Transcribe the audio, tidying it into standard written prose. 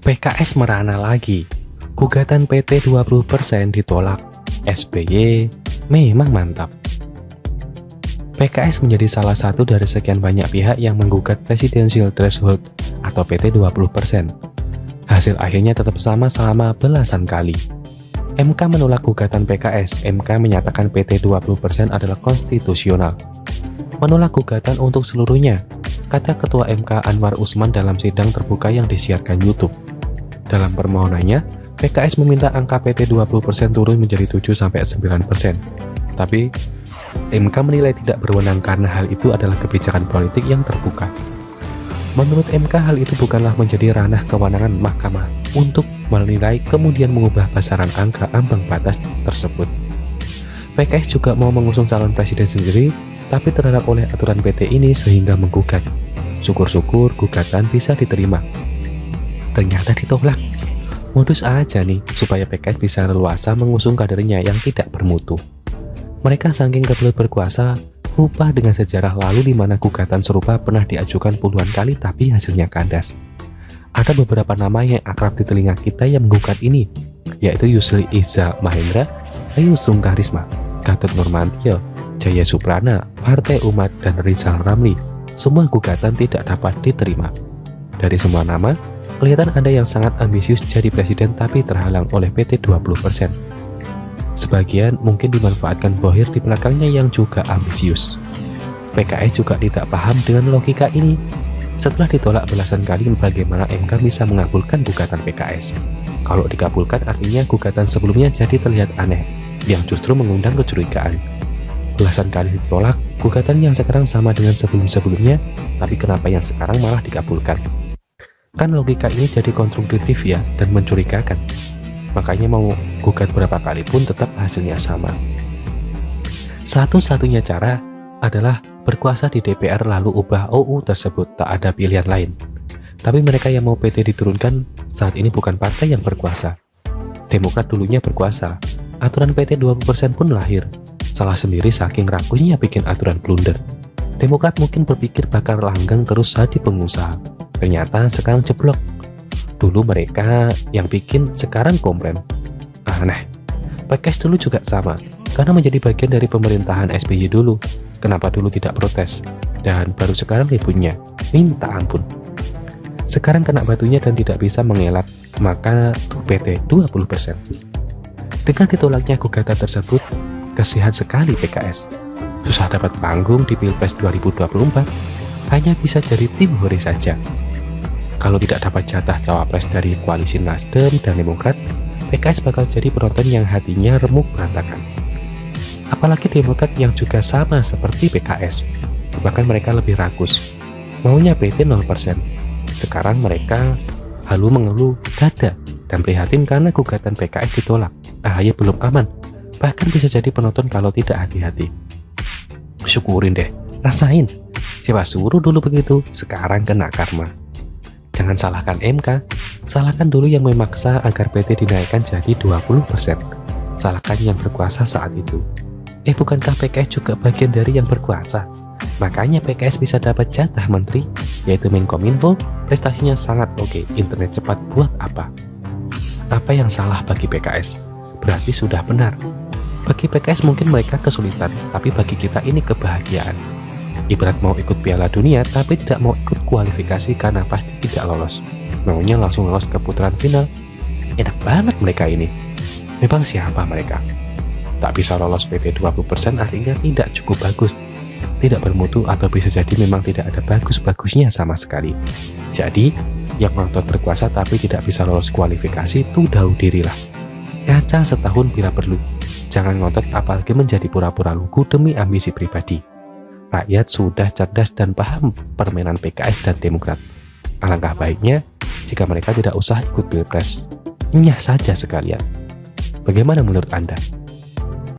PKS merana lagi. Gugatan PT 20% ditolak. SBY memang mantap. PKS menjadi salah satu dari sekian banyak pihak yang menggugat Presidential Threshold atau PT 20%. Hasil akhirnya tetap sama selama belasan kali. MK menolak gugatan PKS. MK menyatakan PT 20% adalah konstitusional. Menolak gugatan untuk seluruhnya, kata Ketua MK Anwar Usman dalam sidang terbuka yang disiarkan YouTube. Dalam permohonannya, PKS meminta angka PT 20% turun menjadi 7-9%. Tapi, MK menilai tidak berwenang karena hal itu adalah kebijakan politik yang terbuka. Menurut MK, hal itu bukanlah menjadi ranah kewenangan mahkamah untuk menilai kemudian mengubah besaran angka ambang batas tersebut. PKS juga mau mengusung calon presiden sendiri, tapi terhadap oleh aturan PT ini sehingga menggugat. Syukur-syukur gugatan bisa diterima. Ternyata ditolak. Modus aja nih, supaya PKS bisa leluasa mengusung kadernya yang tidak bermutu. Mereka saking kebelet berkuasa, lupa dengan sejarah lalu di mana gugatan serupa pernah diajukan puluhan kali tapi hasilnya kandas. Ada beberapa nama yang akrab di telinga kita yang menggugat ini, yaitu Yusril Iza Mahendra, Ayu Sungkarisma, Gatot Nurmantio, Jaya Suprana, Partai Umat, dan Rizal Ramli. Semua gugatan tidak dapat diterima. Dari semua nama, kelihatan ada yang sangat ambisius jadi presiden tapi terhalang oleh PT 20%. Sebagian mungkin dimanfaatkan Bohir di belakangnya yang juga ambisius. PKS juga tidak paham dengan logika ini. Setelah ditolak belasan kali, bagaimana MK bisa mengabulkan gugatan PKS? Kalau dikabulkan artinya gugatan sebelumnya jadi terlihat aneh, yang justru mengundang kecurigaan. Belasan kali ditolak, gugatan yang sekarang sama dengan sebelum-sebelumnya, tapi kenapa yang sekarang malah dikabulkan? Kan logika ini jadi kontradiktif ya, dan mencurigakan. Makanya mau gugat berapa kali pun tetap hasilnya sama. Satu-satunya cara adalah berkuasa di DPR lalu ubah UU tersebut, tak ada pilihan lain. Tapi mereka yang mau PT diturunkan saat ini bukan partai yang berkuasa. Demokrat dulunya berkuasa. Aturan PT 20% pun lahir. Salah sendiri saking rakusnya bikin aturan blunder. Demokrat mungkin berpikir bakal langgang terus jadi pengusaha. Ternyata sekarang jeblok. Dulu mereka yang bikin, sekarang komplain. Aneh. PKS dulu juga sama, karena menjadi bagian dari pemerintahan SBY dulu. Kenapa dulu tidak protes? Dan baru sekarang ributnya, minta ampun. Sekarang kena batunya dan tidak bisa mengelak, maka tuh PT 20%. Dengan ditolaknya gugatan tersebut, kasihan sekali PKS. Susah dapat panggung di Pilpres 2024, hanya bisa jadi tim hore saja. Kalau tidak dapat jatah cawapres dari koalisi Nasdem dan Demokrat, PKS bakal jadi penonton yang hatinya remuk berantakan. Apalagi Demokrat yang juga sama seperti PKS, bahkan mereka lebih rakus. Maunya PT 0%. Sekarang mereka halu mengeluh dada dan prihatin karena gugatan PKS ditolak. AHY belum aman, bahkan bisa jadi penonton kalau tidak hati-hati. Syukurin deh, rasain. Siapa suruh dulu begitu, sekarang kena karma. Jangan salahkan MK, salahkan dulu yang memaksa agar PT dinaikkan jadi 20%. Salahkan yang berkuasa saat itu. Bukankah PKS juga bagian dari yang berkuasa? Makanya PKS bisa dapat jatah menteri, yaitu Menkominfo, prestasinya sangat oke. Internet cepat buat apa? Apa yang salah bagi PKS? Berarti sudah benar. Bagi PKS mungkin mereka kesulitan, tapi bagi kita ini kebahagiaan. Ibarat mau ikut Piala Dunia tapi tidak mau ikut kualifikasi karena pasti tidak lolos. Maunya langsung lolos ke putaran final. Enak banget mereka ini. Memang siapa mereka? Tak bisa lolos PT 20% artinya tidak cukup bagus, tidak bermutu, atau bisa jadi memang tidak ada bagus-bagusnya sama sekali. Jadi, yang ngotot berkuasa tapi tidak bisa lolos kualifikasi itu tahu dirilah. Kaca setahun bila perlu. Jangan ngotot apalagi menjadi pura-pura lugu demi ambisi pribadi. Rakyat sudah cerdas dan paham permainan PKS dan Demokrat. Alangkah baiknya jika mereka tidak usah ikut Pilpres. Nyah saja sekalian. Bagaimana menurut Anda?